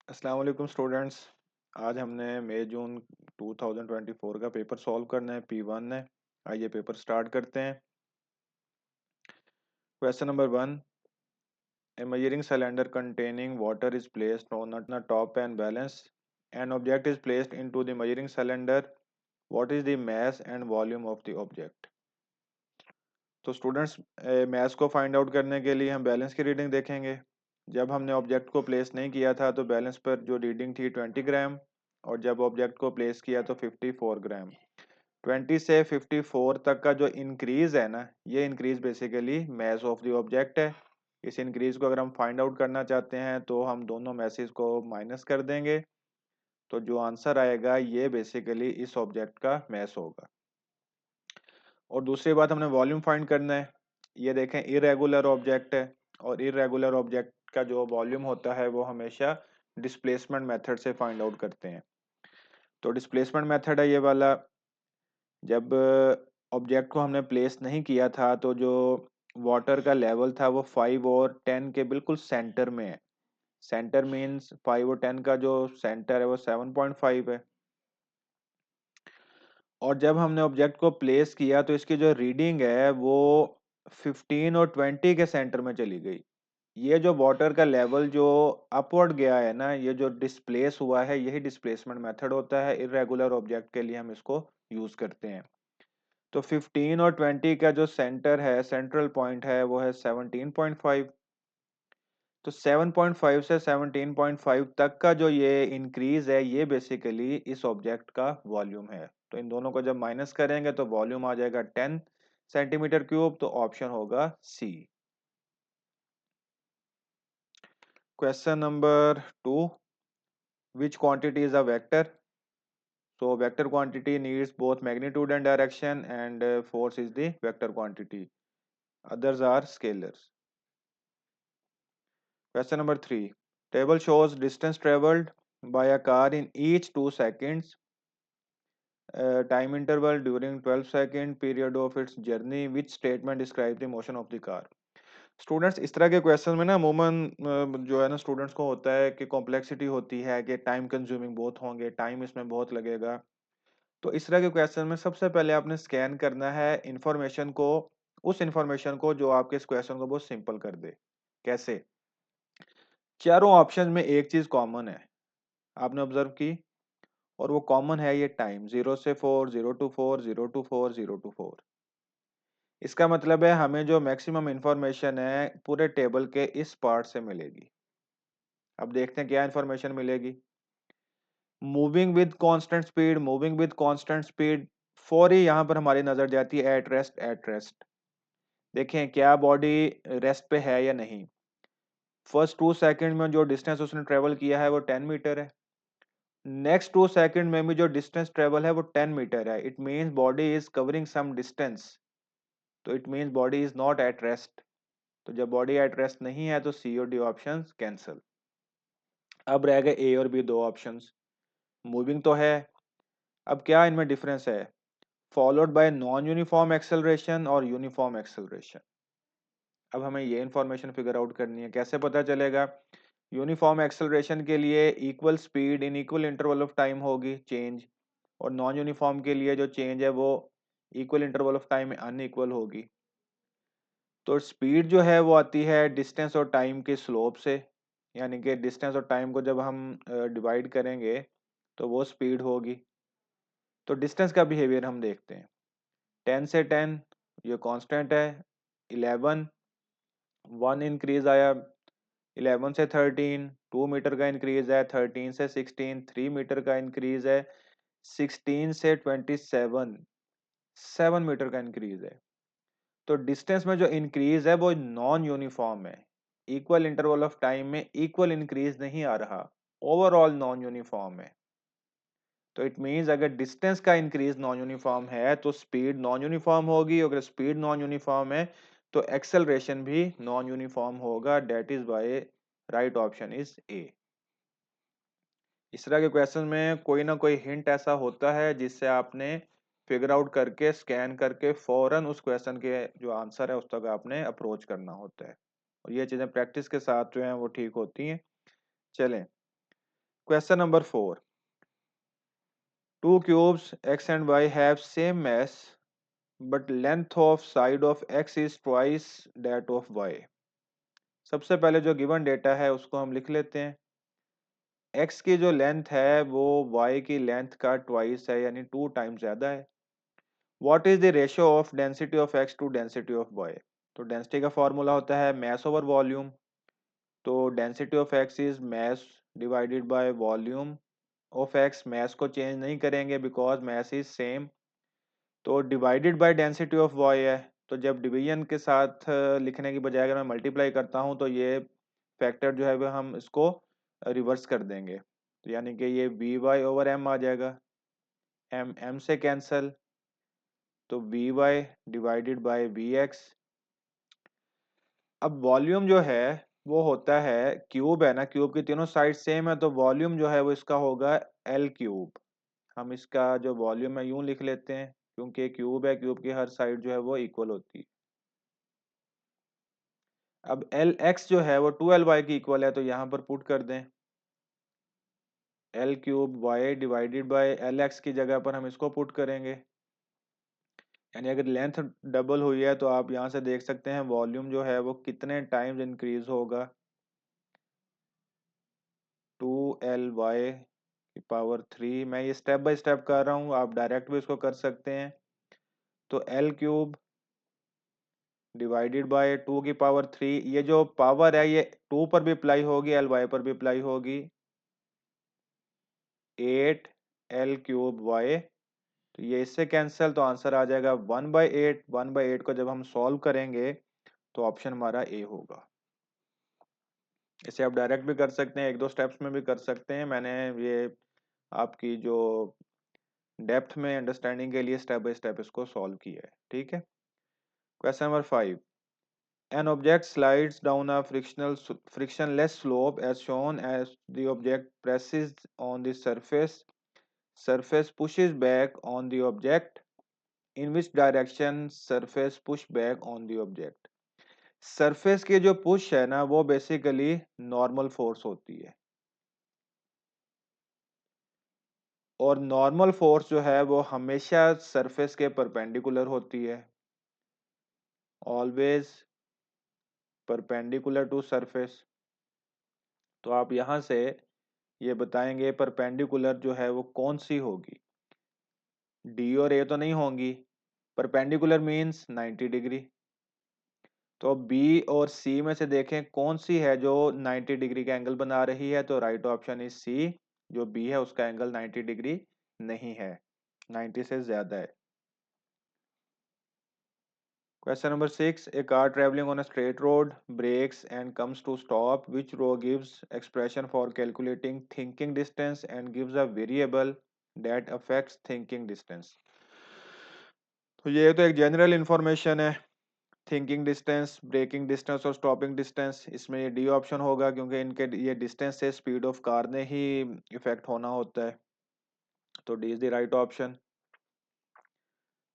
अस्सलाम वालेकुम स्टूडेंट्स। आज हमने मई जून 2024 का पेपर सॉल्व करना है P1 है। आइए पेपर स्टार्ट करते हैं। Question number 1। A measuring cylinder containing water is placed on a top and balance. An object is placed into the measuring cylinder. What is the mass and volume of the object? तो students, मास को find out करने के लिए हम balance की reading देखेंगे। जब हमने ऑब्जेक्ट को प्लेस नहीं किया था तो बैलेंस पर जो रीडिंग थी 20 ग्राम, और जब ऑब्जेक्ट को प्लेस किया तो 54 ग्राम। 20 से 54 तक का जो इंक्रीज है ना, ये increase basically mass of the object है। इस इंक्रीज को अगर हम फाइंड आउट करना चाहते हैं तो हम दोनों मैसेज को माइनस कर देंगे, तो जो आंसर आएगा ये बेसिकली इस ऑब्जेक्ट का मैस होगा। और दूसरी बात, हमने वॉल्यूम फाइंड करना है। ये देखें, इरेगुलर ऑब्जेक्ट है, और इरेगुलर ऑब्जेक्ट का जो वॉल्यूम होता है वो हमेशा डिस्प्लेसमेंट मेथड से फाइंड आउट करते हैं। तो डिस्प्लेसमेंट मेथड है ये वाला। जब ऑब्जेक्ट को हमने प्लेस नहीं किया था तो जो वाटर का लेवल था वो 5 और 10 के बिल्कुल सेंटर में है। सेंटर मींस 5 और 10 का जो सेंटर है वो 7.5 है। और जब हमने ऑब्जेक्ट को प्लेस किया तो इसकी जो रीडिंग है वो 15 और 20 के सेंटर में चली गई। ये जो वाटर का लेवल जो अपवर्ड गया है ना, ये जो डिस्प्लेस हुआ है, यही डिस्प्लेसमेंट मेथड होता है। इरेगुलर ऑब्जेक्ट के लिए हम इसको यूज करते हैं। तो 15 और 20 का जो सेंटर है, सेंट्रल पॉइंट है, वो है 17.5। तो 7.5 से 17.5 तक का जो ये इंक्रीज है, ये बेसिकली इस ऑब्जेक्ट का वॉल्यूम है। तो इन दोनों को जब माइनस करेंगे तो वॉल्यूम आ जाएगा 10 सेंटीमीटर क्यूब। तो ऑप्शन होगा C. Question number 2। Which quantity is a vector? So vector quantity needs both magnitude and direction, and force is the vector quantity. Others are scalars. Question number 3. Table shows distance traveled by a car in each 2 seconds, time interval during 12-second period of its journey. Which statement describes the motion of the car? Students, इस तरह के question में ना अमूमन जो है ना students को होता है कि कॉम्प्लेक्सिटी होती है, कि टाइम कंज्यूमिंग बहुत होंगे, टाइम इसमें बहुत लगेगा। तो इस तरह के क्वेश्चन में सबसे पहले आपने स्कैन करना है इंफॉर्मेशन को, उस इंफॉर्मेशन को जो आपके इस क्वेश्चन को बहुत सिंपल कर दे। कैसे? चारों ऑप्शन में एक चीज कॉमन है, आपने ऑब्जर्व की, और वो कॉमन है ये टाइम। 0 से 4, 0 to 4, 0 to 4, 0 to 4। इसका मतलब है हमें जो मैक्सिमम इंफॉर्मेशन है पूरे टेबल के इस पार्ट से मिलेगी। अब देखते हैं क्या इंफॉर्मेशन मिलेगी। Moving with constant speed, moving with constant speed, फौरी यहाँ पर हमारी नजर जाती है एट रेस्ट, एट रेस्ट। देखें क्या बॉडी रेस्ट पे है या नहीं। फर्स्ट 2 सेकंड में जो डिस्टेंस उसने ट्रेवल किया है वो 10 मीटर है। नेक्स्ट 2 सेकंड में भी जो डिस्टेंस ट्रेवल है वो 10 मीटर है। It means body is covering some distance. तो it means body is not at rest. तो जब बॉडी एट रेस्ट नहीं है तो सी और डी ऑप्शन कैंसिल। अब रह गए ए और बी दो ऑप्शंस। मूविंग तो है, अब क्या इनमें डिफरेंस है? Followed by non uniform acceleration और यूनिफॉर्म एक्सेलरेशन। अब हमें ये इंफॉर्मेशन फिगर आउट करनी है। कैसे पता चलेगा? यूनिफॉर्म एक्सेलरेशन के लिए equal speed in equal interval of time होगी चेंज, और नॉन यूनिफॉर्म के लिए जो चेंज है वो इक्वल इंटरवल ऑफ टाइम में अनइक्वल होगी। तो स्पीड जो है वो आती है डिस्टेंस और टाइम के स्लोप से, यानी कि डिस्टेंस और टाइम को जब हम डिवाइड करेंगे तो वो स्पीड होगी। तो डिस्टेंस का बिहेवियर हम देखते हैं। 10 से 10 ये कांस्टेंट है। 11, 1 इंक्रीज आया। 11 से 13 2 मीटर का इंक्रीज है। 13 से 16 3 मीटर का इंक्रीज है। 16 से 27 7 मीटर का इंक्रीज है। तो डिस्टेंस में जो इंक्रीज है वो नॉन यूनिफॉर्म है। इक्वल इंटरवल ऑफ टाइम में इक्वल इंक्रीज नहीं आ रहा, ओवरऑल नॉन यूनिफॉर्म है। तो इट मींस अगर डिस्टेंस का इंक्रीज नॉन यूनिफॉर्म है तो स्पीड नॉन यूनिफॉर्म होगी। अगर स्पीड नॉन यूनिफॉर्म है तो एक्सेलरेशन भी नॉन यूनिफॉर्म होगा। That is why right option is A. इस तरह के क्वेश्चन में कोई ना कोई हिंट ऐसा होता है जिससे आपने फिगर आउट करके स्कैन करके फौरन उस क्वेश्चन के जो आंसर है उस तक आपने अप्रोच करना होता है, और ये चीजें प्रैक्टिस के साथ जो है वो ठीक होती हैं। चलें, Question number 4. Two cubes x and y have same mass, but length of side of x is twice that of y. सबसे पहले जो गिवन डेटा है उसको हम लिख लेते हैं। x की जो लेंथ है वो y की लेंथ का ट्वाइस है, यानी 2 टाइम्स ज्यादा है। What is the ratio of density of x to density of y? तो डेंसिटी का फॉर्मूला होता है मास ओवर वॉल्यूम। तो density of x is mass divided by volume of x। Mass को चेंज नहीं करेंगे बिकॉज मास इज सेम। तो divided by density of y है। तो जब डिवीजन के साथ लिखने की बजाय अगर मैं मल्टीप्लाई करता हूं तो ये फैक्टर जो है वो हम इसको रिवर्स कर देंगे। तो यानी कि ये वी वाई ओवर एम आ जाएगा। एम एम से कैंसल, तो V Y divided by V X. अब वॉल्यूम जो है वो होता है, क्यूब है ना, क्यूब की तीनों साइड सेम है, तो वॉल्यूम जो है वो इसका होगा एल क्यूब। हम इसका जो वॉल्यूम है यूं लिख लेते हैं, क्योंकि क्यूब है, क्यूब की हर साइड जो है वो इक्वल होती है। अब एल एक्स जो है वो 2 LY की इक्वल है, तो यहाँ पर पुट कर दें L cube Y divided by L X की जगह पर हम इसको पुट करेंगे। यानी अगर लेंथ डबल हुई है तो आप यहाँ से देख सकते हैं वॉल्यूम जो है वो कितने टाइम्स इंक्रीज होगा। 2 LY की पावर 3। मैं ये स्टेप बाय स्टेप कर रहा हूँ, आप डायरेक्ट भी इसको कर सकते हैं। तो एल क्यूब डिवाइडेड बाय 2 की पावर 3, ये जो पावर है ये 2 पर भी अप्लाई होगी, LY पर भी अप्लाई होगी। 8 L क्यूब Y। तो ये इससे कैंसिल, तो आंसर आ जाएगा 1/8। 1/8 को जब हम सॉल्व करेंगे तो ऑप्शन हमारा ए होगा। इसे आप डायरेक्ट भी कर सकते हैं, एक दो स्टेप्स में भी कर सकते हैं। मैंने ये आपकी जो डेप्थ में अंडरस्टैंडिंग के लिए स्टेप बाय स्टेप इसको सॉल्व किया है। ठीक है। Question number 5। An object slides down a frictionless slope as shown as the object presses on the surface. Surface pushes back on the object. In which direction surface push back on the object? Surface की जो push है ना वो basically normal force होती है, और normal force जो है वो हमेशा सरफेस के परपेंडिकुलर होती है, ऑलवेज परपेंडिकुलर टू सरफेस। तो आप यहां से ये बताएंगे परपेंडिकुलर जो है वो कौन सी होगी। डी और ए तो नहीं होंगी। Perpendicular means 90 degree. तो बी और सी में से देखें कौन सी है जो 90 डिग्री का एंगल बना रही है। तो राइट ऑप्शन इज सी, जो बी है उसका एंगल 90 डिग्री नहीं है, 90 से ज्यादा है। Question number 6। A car travelling on a straight road brakes and comes to stop, which row gives expression for calculating thinking distance and gives a variable that affects thinking distance? तो ये तो एक general information है, thinking distance, braking distance और stopping distance. इसमें ये D option होगा, क्योंकि इनके ये डिस्टेंस से स्पीड ऑफ कार ने ही इफेक्ट होना होता है। तो D is the right option.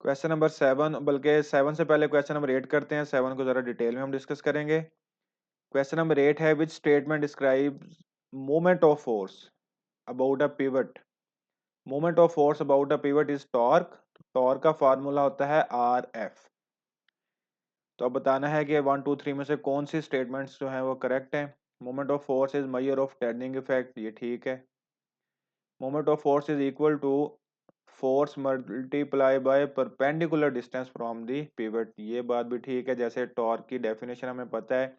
Question number 7, बल्कि 7 से पहले क्वेश्चन नंबर 8 करते हैं। 7 को जरा डिटेल में हम डिस्कस करेंगे। क्वेश्चन नंबर 8 है, which statement describes moment of force about a pivot? Moment of force about a pivot is torque. Torque का फार्मूला होता है आर एफ। तो अब बताना है कि 1 2 3 में से कौन सी स्टेटमेंट्स जो है वो करेक्ट है। Moment of force is measure of turning effect, ये ठीक है। Moment of force is equal to force multiply by perpendicular distance from the pivot, ये बात भी ठीक है। जैसे टॉर्क की डेफिनेशन हमें पता है,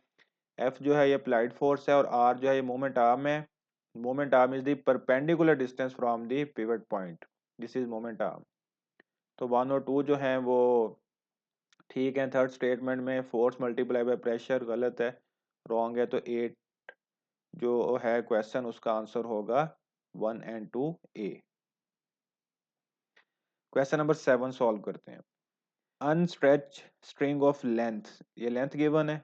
एफ जो है ये अप्लाइड फोर्स है और आर जो है ये मोमेंट आर्म है। Moment arm is the perpendicular distance from the pivot point, this is moment arm. तो 1 और 2 जो है वो ठीक है। थर्ड स्टेटमेंट में फोर्स मल्टीप्लाई बाय प्रेशर गलत है, रॉन्ग है। तो 8 जो है क्वेश्चन उसका आंसर होगा 1 और 2 ए। क्वेश्चन नंबर 7 सॉल्व करते हैं। अनस्ट्रेच स्ट्रिंग ऑफ लेंथ, ये लेंथ गिवन है,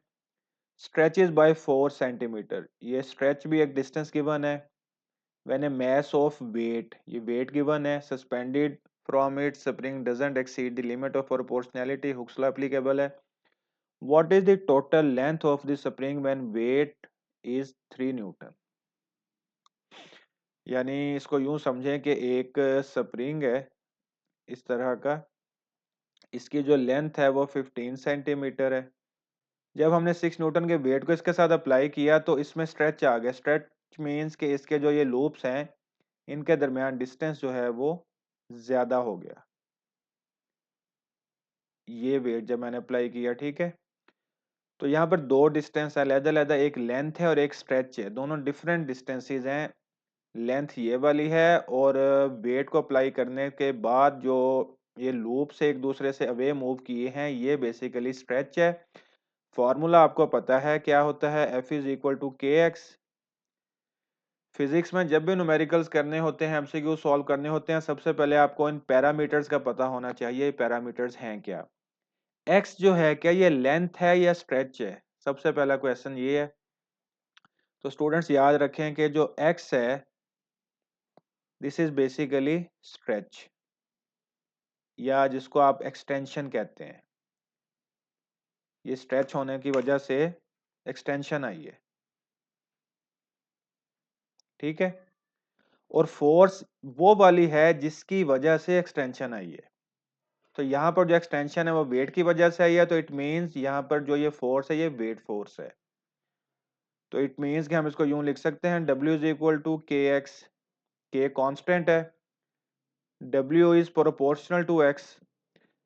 स्ट्रेचेस बाय 4 सेंटीमीटर, ये स्ट्रेच भी एक डिस्टेंस गिवन है। When a mass of weight, ये वेट गिवन है, suspended from it spring doesn't exceed the limit of proportionality, Hooke's law applicable है। What is the total length of the spring when weight is 3 newton? यानी इसको यूं समझें कि एक spring है इस तरह का, इसकी जो लेंथ है वो 15 सेंटीमीटर है। जब हमने 6 न्यूटन के वेट को इसके साथ अप्लाई किया तो इसमें स्ट्रेच आ गया। स्ट्रेच मीन्स कि इसके जो ये लूप्स हैं इनके दरमियान डिस्टेंस जो है वो ज्यादा हो गया, ये वेट जब मैंने अप्लाई किया, ठीक है। तो यहाँ पर दो डिस्टेंस है अलग-अलग, एक लेंथ है और एक स्ट्रेच है, दोनों डिफरेंट डिस्टेंसेस हैं। लेंथ ये वाली है और वेट को अप्लाई करने के बाद जो ये लूप से एक दूसरे से अवे मूव किए हैं ये बेसिकली स्ट्रेच है। फॉर्मूला आपको पता है क्या होता है, F is equal to K x. Physics में जब भी न्यूमेरिकल्स करने होते हैं, एमसीक्यू सॉल्व करने होते हैं, सबसे पहले आपको इन पैरामीटर्स का पता होना चाहिए, पैरामीटर्स हैं क्या। एक्स जो है क्या ये लेंथ है या स्ट्रेच है, सबसे पहला क्वेश्चन ये है। तो स्टूडेंट्स याद रखें कि जो एक्स है दिस इज बेसिकली स्ट्रेच, या जिसको आप एक्सटेंशन कहते हैं। ये स्ट्रेच होने की वजह से एक्सटेंशन आई है, ठीक है। और फोर्स वो वाली है जिसकी वजह से एक्सटेंशन आई है। तो यहाँ पर जो एक्सटेंशन है वो वेट की वजह से आई है, तो इट मीन्स यहाँ पर जो ये फोर्स है ये वेट फोर्स है। तो इट मीन्स कि हम इसको यूं लिख सकते हैं, W is equal to K X. K constant है, W is proportional to X.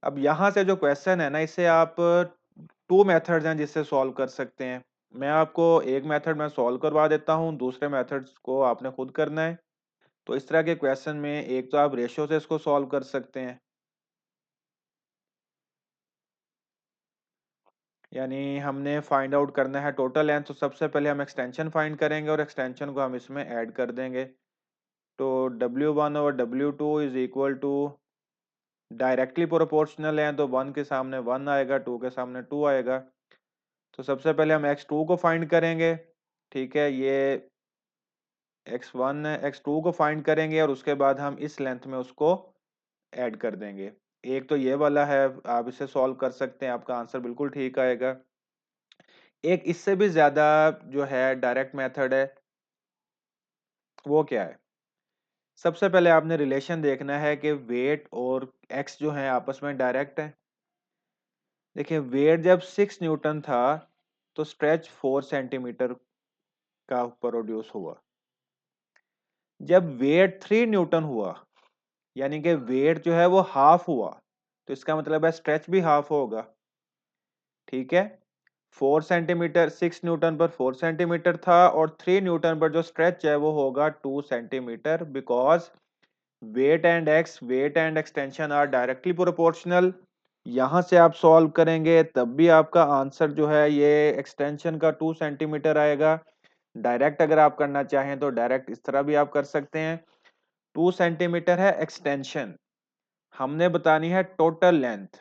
अब यहाँ से जो क्वेश्चन है ना, इसे आप टू मेथड्स हैं जिससे सॉल्व कर सकते हैं। मैं आपको एक मेथड में सॉल्व करवा देता हूँ, दूसरे मेथड्स को आपने खुद करना है। तो इस तरह के क्वेश्चन में एक तो आप रेशियो से इसको सॉल्व कर सकते हैं, यानी हमने फाइंड आउट करना है टोटल लेंथ, तो सबसे पहले हम एक्सटेंशन फाइंड करेंगे और एक्सटेंशन को हम इसमें ऐड कर देंगे। तो W1 और W2 is equal to, directly proportional है तो 1 के सामने 1 आएगा, 2 के सामने 2 आएगा। तो सबसे पहले हम x2 को फाइंड करेंगे, ठीक है। ये x1 है, x2 को फाइंड करेंगे और उसके बाद हम इस लेंथ में उसको ऐड कर देंगे। एक तो ये वाला है, आप इसे सॉल्व कर सकते हैं, आपका आंसर बिल्कुल ठीक आएगा। एक इससे भी ज्यादा जो है डायरेक्ट मेथड है, वो क्या है। सबसे पहले आपने रिलेशन देखना है कि वेट और एक्स जो है आपस में डायरेक्ट है। देखिए वेट जब 6 न्यूटन था तो स्ट्रेच 4 सेंटीमीटर का प्रोड्यूस हुआ। जब वेट 3 न्यूटन हुआ यानी कि वेट जो है वो हाफ हुआ, तो इसका मतलब है स्ट्रेच भी हाफ होगा, ठीक है। 4 सेंटीमीटर, 6 न्यूटन पर 4 सेंटीमीटर था और 3 न्यूटन पर जो स्ट्रेच है वो होगा 2 centimetre, because weight and X, weight and extension are directly proportional. यहां से आप सॉल्व करेंगे तब भी आपका आंसर जो है ये एक्सटेंशन का 2 सेंटीमीटर आएगा। डायरेक्ट अगर आप करना चाहें तो डायरेक्ट इस तरह भी आप कर सकते हैं। 2 सेंटीमीटर है एक्सटेंशन, हमने बतानी है टोटल लेंथ।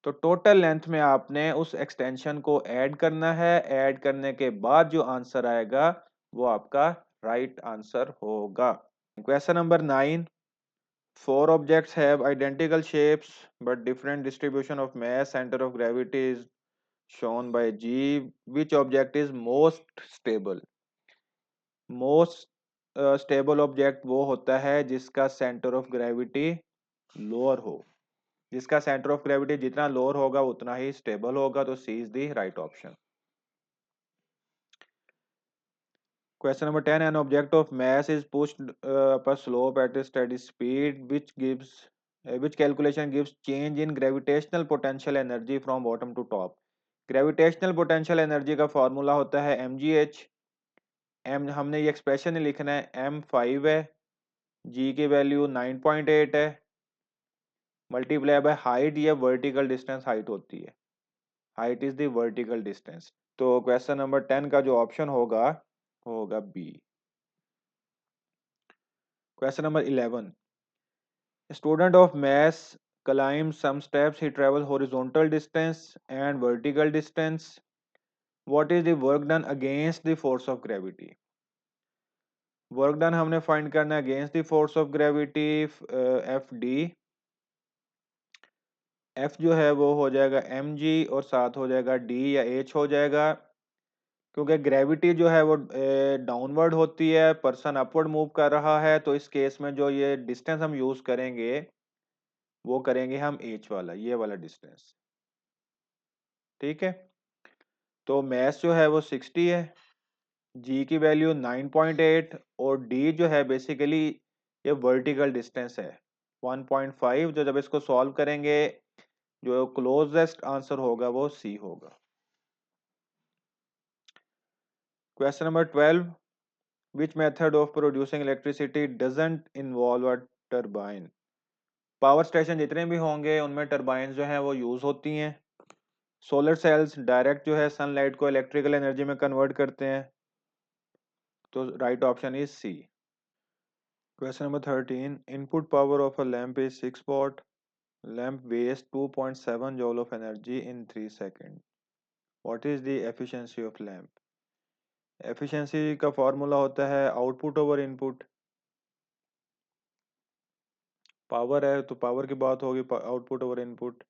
तो टोटल लेंथ में आपने उस एक्सटेंशन को ऐड करना है, ऐड करने के बाद जो आंसर आएगा वो आपका राइट आंसर होगा। Question number 9, four objects have identical shapes but different distribution of mass, center of gravity is shown by G. Which object is most stable? Most stable object वो होता है जिसका center of gravity lower हो। जिसका center of gravity जितना lower होगा उतना ही stable होगा, तो C is the right option. Question number 10, an object of mass is pushed up a slope at a steady speed, which calculation gives change in gravitational potential energy from bottom to top. Gravitational potential energy का formula होता है mgh। m हमने ये expression ही लिखना है, m5 है, g की value 9.8 है, मल्टीप्लाई बाय हाइट, ये वर्टिकल डिस्टेंस हाइट होती है, height is the vertical distance. तो क्वेश्चन नंबर 10 का जो ऑप्शन होगा वो होगा B. Question number 11. A student of mass climbs some steps. He travels horizontal distance and vertical distance. What is the work done against the force of gravity? Work done हमने find करना है against the force of gravity, F D. F जो है वो हो जाएगा mg और साथ हो जाएगा d या h हो जाएगा। क्योंकि ग्रेविटी जो है वो डाउनवर्ड होती है, पर्सन अपवर्ड मूव कर रहा है, तो इस केस में जो ये डिस्टेंस हम यूज करेंगे वो करेंगे हम एच वाला, ये वाला डिस्टेंस। ठीक है, तो मैथ जो है वो 60 है, जी की वैल्यू 9.8, और डी जो है बेसिकली ये वर्टिकल डिस्टेंस है 1.5। जो जब इसको सॉल्व करेंगे जो क्लोजेस्ट आंसर होगा वो सी होगा। Question number 12, which method of producing electricity doesn't involve a turbine. Power station जितने भी होंगे उनमें टरबाइन जो है वो यूज होती हैं। सोलर सेल्स डायरेक्ट जो है सनलाइट को इलेक्ट्रिकल एनर्जी में कन्वर्ट करते हैं, तो right option is C. Question number 13, input power of a lamp is 6 watt, lamp waste 2.7 joule of energy in 3 seconds. What is the efficiency of lamp? Efficiency का formula होता है output over input. Power है तो power की बात होगी, output over input.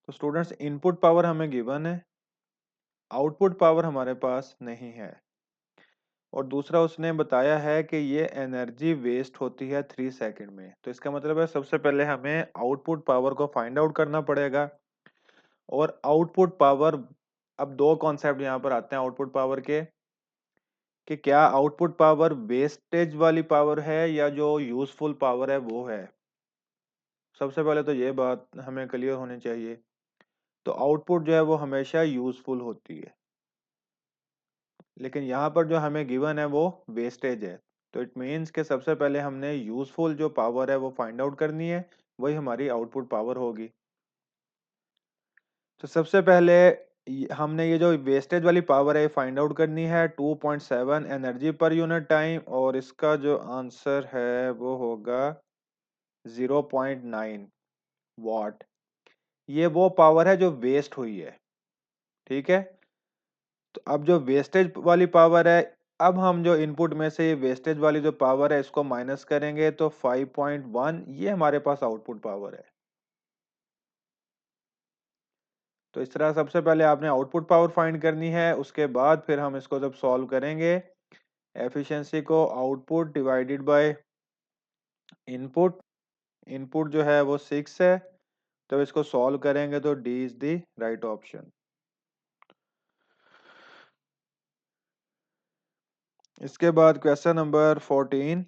तो students input power हमें गिवन है, आउटपुट पावर हमारे पास नहीं है, और दूसरा उसने बताया है कि ये एनर्जी वेस्ट होती है 3 सेकंड में। तो इसका मतलब है सबसे पहले हमें आउटपुट पावर को फाइंड आउट करना पड़ेगा। और आउटपुट पावर, अब दो कॉन्सेप्ट यहाँ पर आते हैं आउटपुट पावर के, कि क्या आउटपुट पावर वेस्टेज वाली पावर है या जो यूजफुल पावर है वो है। सबसे पहले तो ये बात हमें क्लियर होनी चाहिए। तो आउटपुट जो है वो हमेशा यूजफुल होती है, लेकिन यहाँ पर जो हमें गिवन है वो वेस्टेज है। तो इट मीन्स कि सबसे पहले हमने यूजफुल जो पावर है वो फाइंड आउट करनी है, वही हमारी आउटपुट पावर होगी। तो सबसे पहले हमने ये जो वेस्टेज वाली पावर है फाइंड आउट करनी है, 2.7 एनर्जी पर यूनिट टाइम, और इसका जो आंसर है वो होगा 0.9 वॉट। ये वो पावर है जो वेस्ट हुई है। ठीक है, तो अब जो वेस्टेज वाली पावर है, अब हम जो इनपुट में से ये वेस्टेज वाली जो पावर है इसको माइनस करेंगे, तो 5.1 ये हमारे पास आउटपुट पावर है। तो इस तरह सबसे पहले आपने आउटपुट पावर फाइंड करनी है, उसके बाद फिर हम इसको जब सॉल्व करेंगे एफिशिएंसी को output divided by input, input जो है वो 6 है, तो इसको सॉल्व करेंगे तो D is the right option. इसके बाद question number 14,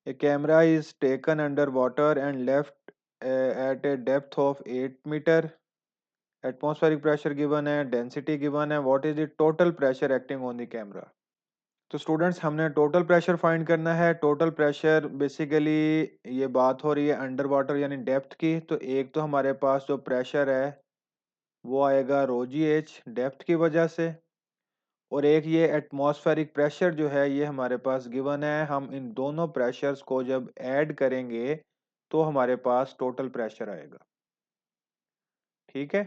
a camera is taken under water and left at a depth of 8 metre, atmospheric pressure given है, डेंसिटी गिवन है, what is the total pressure acting on the camera. तो students हमने total pressure find करना है। Total pressure basically ये बात हो रही है अंडर वाटर यानी डेप्थ की, तो एक तो हमारे पास जो प्रेशर है वो आएगा रो जी एच डेप्थ की वजह से, और एक ये एटमॉस्फेरिक प्रेशर जो है ये हमारे पास गिवन है। हम इन दोनों प्रेशर्स को जब ऐड करेंगे तो हमारे पास टोटल प्रेशर आएगा। ठीक है,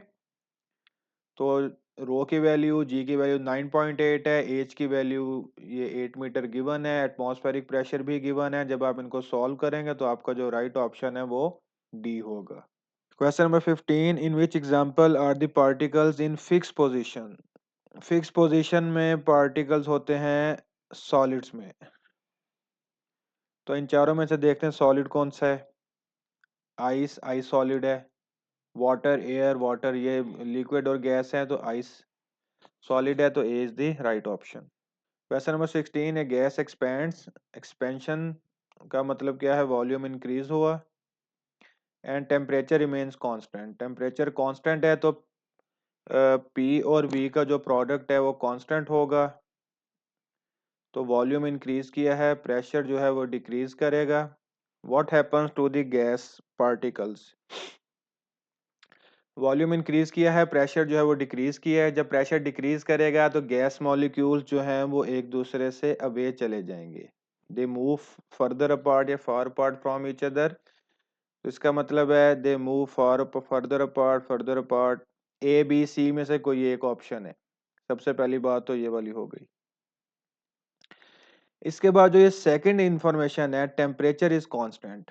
तो रो की वैल्यू, जी की वैल्यू 9.8 है, एच की वैल्यू ये 8 मीटर गिवन है, एटमॉस्फेरिक प्रेशर भी गिवन है। जब आप इनको सॉल्व करेंगे तो आपका जो राइट ऑप्शन है वो डी होगा। Question number 15, in which example are the particles in fix position. Fix position में पार्टिकल्स होते हैं सॉलिड्स में। तो इन चारों में से देखते हैं सॉलिड कौन सा है। आइस, आइस सॉलिड है। वाटर, एयर, वाटर ये लिक्विड और गैस है, तो आइस सॉलिड है, तो A is the right option. Question number 16, है गैस एक्सपेंड्स, एक्सपेंशन का मतलब क्या है, वॉल्यूम इंक्रीज हुआ, and temperature remains constant, temperature constant है तो पी और वी का जो प्रोडक्ट है वो कांस्टेंट होगा। तो वॉल्यूम इंक्रीज किया है, प्रेशर जो है वो डिक्रीज करेगा। What happens to the gas particles, volume increase किया है, प्रेशर जो है वो डिक्रीज किया है। जब प्रेशर डिक्रीज करेगा तो गैस मॉलिक्यूल्स जो हैं वो एक दूसरे से अवे चले जाएंगे, दे मूव फर्दर अपार्ट या far apart from each other. तो इसका मतलब है they move far further apart, further apart. A B C में से कोई एक ऑप्शन है। सबसे पहली बात तो ये वाली हो गई। इसके बाद जो ये सेकंड इंफॉर्मेशन है, temperature is constant.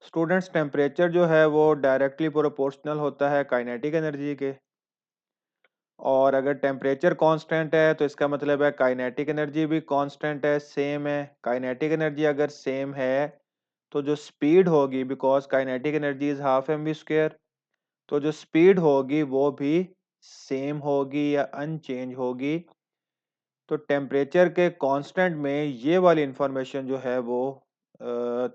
Students temperature जो है वो डायरेक्टली प्रोपोर्शनल होता है काइनेटिक एनर्जी के। और अगर टेम्परेचर कांस्टेंट है तो इसका मतलब है काइनेटिक एनर्जी भी कांस्टेंट है, सेम है। काइनेटिक एनर्जी अगर सेम है तो जो स्पीड होगी, because kinetic energy is half M V square, तो जो स्पीड होगी वो भी सेम होगी या अनचेंज होगी। तो टेम्परेचर के कांस्टेंट में ये वाली इंफॉर्मेशन जो है वो अ,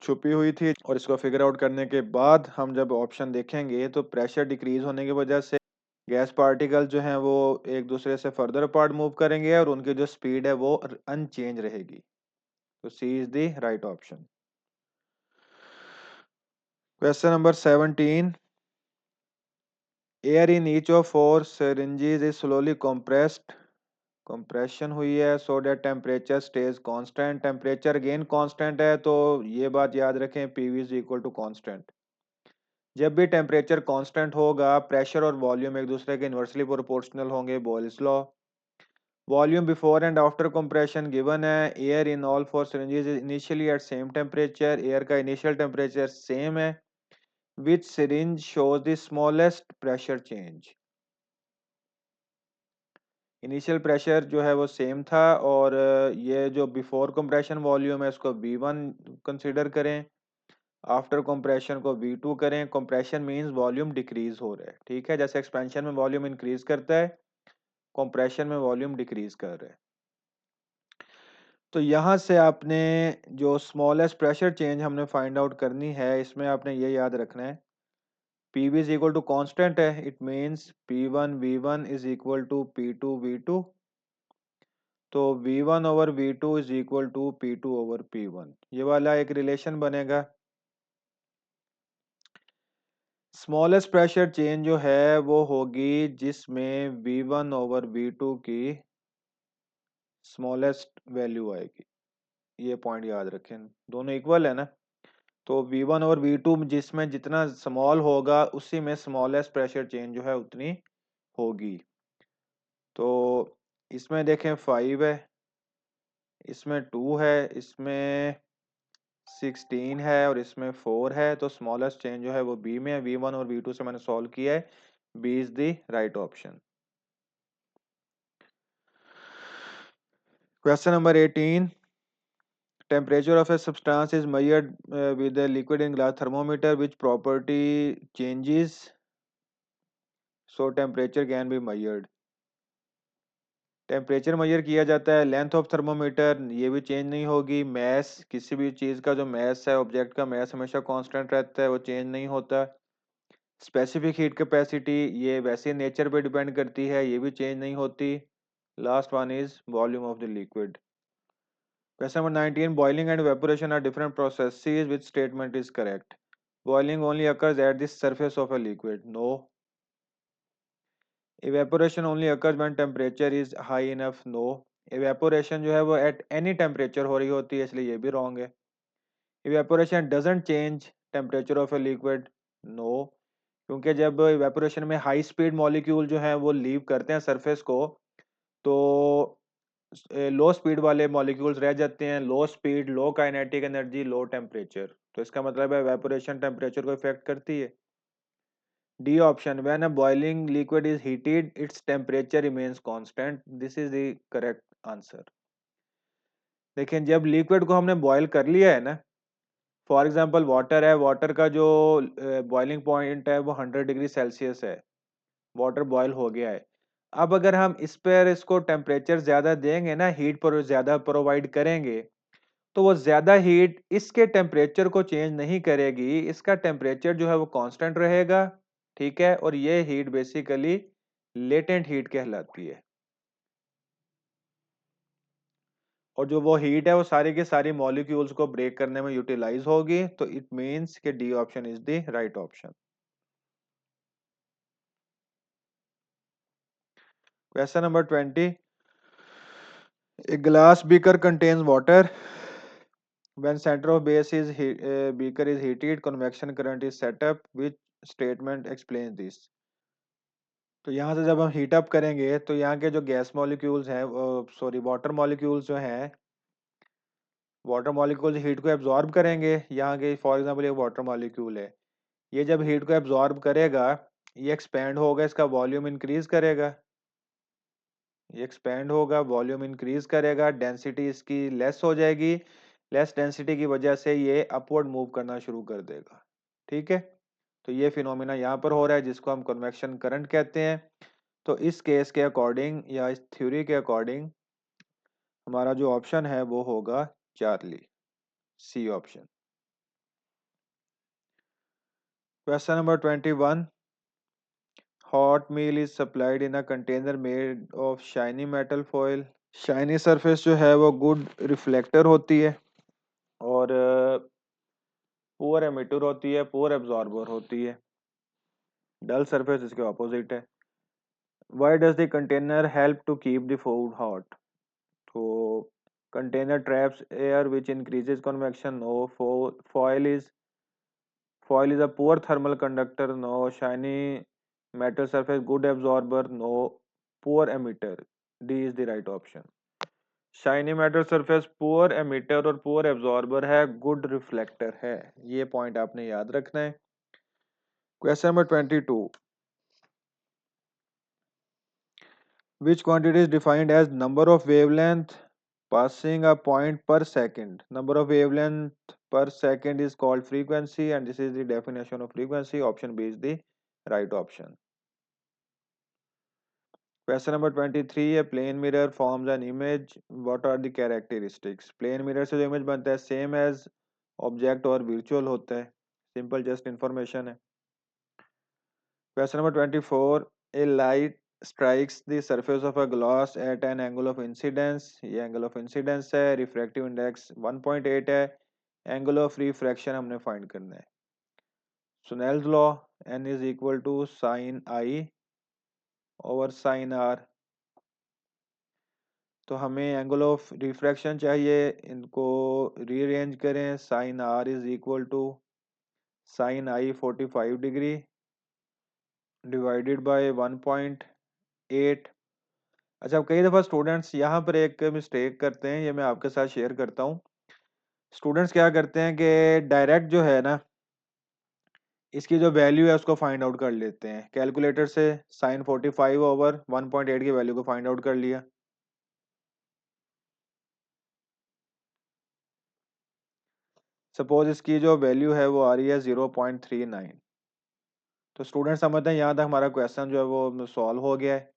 छुपी हुई थी। और इसको फिगर आउट करने के बाद हम जब ऑप्शन देखेंगे तो प्रेशर डिक्रीज होने की वजह से गैस पार्टिकल जो हैं वो एक दूसरे से फर्दर अपार्ट मूव करेंगे और उनकी जो स्पीड है वो अनचेंज रहेगी। तो C is the right option. Question number 17, air in each of four syringes is slowly compressed, compression हुई है so that temperature stays constant. Temperature again constant है तो ये बात याद रखें, PV is equal to constant. जब भी टेम्परेचर कांस्टेंट होगा प्रेशर और वॉल्यूम एक दूसरे के इन्वर्सली प्रोपोर्शनल होंगे, Boyle's law. Volume before and after compression given है। Air in all four syringes is initially at same temperature, air का इनिशियल टेम्परेचर सेम है। Which syringe shows the smallest pressure change. Initial pressure जो है वो same था और ये जो बिफोर कंप्रेशन वॉल्यूम है इसको V1 कंसीडर करें, आफ्टर कंप्रेशन को V2 करें। कंप्रेशन मींस वॉल्यूम डिक्रीज हो रहा है, ठीक है, जैसे एक्सपेंशन में वॉल्यूम इंक्रीज करता है, कंप्रेशन में वॉल्यूम डिक्रीज कर रहा है। तो यहाँ से आपने जो स्मॉलेस्ट प्रेशर चेंज हमने फाइंड आउट करनी है, इसमें आपने ये याद रखना है, PV is equal to constant है, it means P1 V1 is equal to P2 V2। तो V1 over V2 is equal to P2 over P1, ये वाला एक रिलेशन बनेगा। स्मॉलेस्ट प्रेशर चेंज जो है वो होगी जिसमें V1 ओवर V2 की स्मॉलेस्ट वैल्यू आएगी। ये पॉइंट याद रखें, दोनों इक्वल है ना, तो V1 और V2 जिसमें जितना स्मॉल होगा उसी में स्मॉलेस्ट प्रेशर चेंज जो है उतनी होगी। तो इसमें देखें 5 है, इसमें 2 है, इसमें 16 है और इसमें 4 है। तो स्मॉलेस्ट चेंज जो है वो बी में है। V1 और V2 से मैंने सॉल्व किया है, B is the right option. Question number 18, temperature of a substance is measured with a liquid in glass thermometer which property changes so temperature can be measured। Temperature measure किया जाता है, length of thermometer ये भी change नहीं होगी। Mess, किसी भी चीज़ का जो मैस है, ऑब्जेक्ट का मैस हमेशा कांस्टेंट रहता है, वो चेंज नहीं होता। स्पेसिफिक हीट कैपेसिटी ये वैसे नेचर पे डिपेंड करती है, ये भी चेंज नहीं होती। Last one is volume of the liquid. Question number 19, boiling and evaporation are different processes. Which statement is correct? Boiling only occurs at the surface of a liquid. No. Evaporation only occurs when temperature is high enough. No. Evaporation जो है वो at any temperature हो रही होती है, इसलिए ये भी wrong है। Evaporation doesn't change temperature of a liquid. No. क्योंकि जब evaporation में high speed molecule जो है वो लीव करते हैं surface को, तो लो स्पीड वाले मॉलिक्यूल्स रह जाते हैं। लो स्पीड, लो काइनेटिक एनर्जी, लो टेम्परेचर, तो इसका मतलब है वेपोरेशन टेम्परेचर को इफेक्ट करती है। D option, when a boiling liquid is heated its temperature remains constant, this is the correct answer. लेकिन जब लिक्विड को हमने बॉयल कर लिया है ना, फॉर एग्जांपल वाटर है, वाटर का जो बॉइलिंग पॉइंट है वो 100 डिग्री सेल्सियस है, वाटर बॉयल हो गया है। अब अगर हम इस पर इसको टेम्परेचर ज्यादा देंगे ना, हीट पर ज्यादा प्रोवाइड करेंगे, तो वो ज्यादा हीट इसके टेम्परेचर को चेंज नहीं करेगी, इसका टेम्परेचर जो है वो कांस्टेंट रहेगा, ठीक है। और ये हीट बेसिकली लेटेंट हीट कहलाती है। और जो वो हीट है वो सारी की सारी मॉलिक्यूल्स को ब्रेक करने में यूटिलाइज होगी, तो इट मींस कि D option is the right option. Question number 20, a glass beaker contains water. When center of base is beaker is heated, convection current is set up. Which statement explains this? तो यहाँ से जब हम heat up करेंगे तो यहाँ के जो गैस मॉलिक्यूल्स हैं, सॉरी वाटर मॉलिक्यूल्स जो हैं, वाटर मॉलिक्यूल्स हीट को एब्जॉर्ब करेंगे। यहाँ के फॉर एग्जांपल एक वाटर मॉलिक्यूल है, ये जब हीट को एब्जॉर्ब करेगा ये एक्सपैंड होगा, इसका वॉल्यूम इंक्रीज करेगा, ये एक्सपैंड होगा, वॉल्यूम इंक्रीज करेगा, डेंसिटी इसकी लेस हो जाएगी, लेस डेंसिटी की वजह से ये अपवर्ड मूव करना शुरू कर देगा। ठीक है, तो ये फिनोमिना यहाँ पर हो रहा है जिसको हम कन्वेक्शन करंट कहते हैं। तो इस केस के अकॉर्डिंग या इस थ्योरी के अकॉर्डिंग हमारा जो ऑप्शन है वो होगा Charlie, C option. Question number 21, hot meal is supplied in a container made of shiny metal foil. Shiny surface जो है वो गुड रिफ्लेक्टर होती है और पुअर एमिटर होती है, पुअर एब्जॉर्बर होती है। डल सरफेस इसके ऑपोजिट है। Why does the container help to keep the food hot? तो container traps air which increases convection, no. foil is a poor thermal conductor, no. Shiny metal surface good absorber, no. Poor emitter, D is the right option. Shiny metal surface poor emitter और poor absorber है, good reflector है, ये point आपने याद रखना है। Question number 22, which quantity is defined as number of wavelength passing a point per second? Number of wavelength per second is called frequency and this is the definition of frequency. Option B is the right option. Question number 23, a plane mirror forms an image. What are the characteristics? Plane mirror से जो image बनता है same as object और virtual होता है, simple just information है। Question number 24, a light strikes the surface of a glass at an angle of incidence. ये angle of incidence है, refractive index 1.8 है, angle of refraction हमने find करना है। Snell's law, n is equal to sin I over sin R। तो हमें angle of refraction चाहिए, इनको रीअरेंज करें, sine R is equal to sine I 45 degree divided by 1.8। अच्छा, कई दफ़ा स्टूडेंट्स यहाँ पर एक मिस्टेक करते हैं, ये मैं आपके साथ शेयर करता हूँ। स्टूडेंट्स क्या करते हैं कि डायरेक्ट जो है ना, इसकी जो वैल्यू है उसको फाइंड आउट कर लेते हैं कैलकुलेटर से, साइन 45 ओवर 1.8 की वैल्यू को फाइंड आउट कर लिया। सपोज इसकी जो वैल्यू है वो आ रही है 0.39। तो स्टूडेंट समझते हैं यहाँ तक हमारा क्वेश्चन जो है वो सॉल्व हो गया है,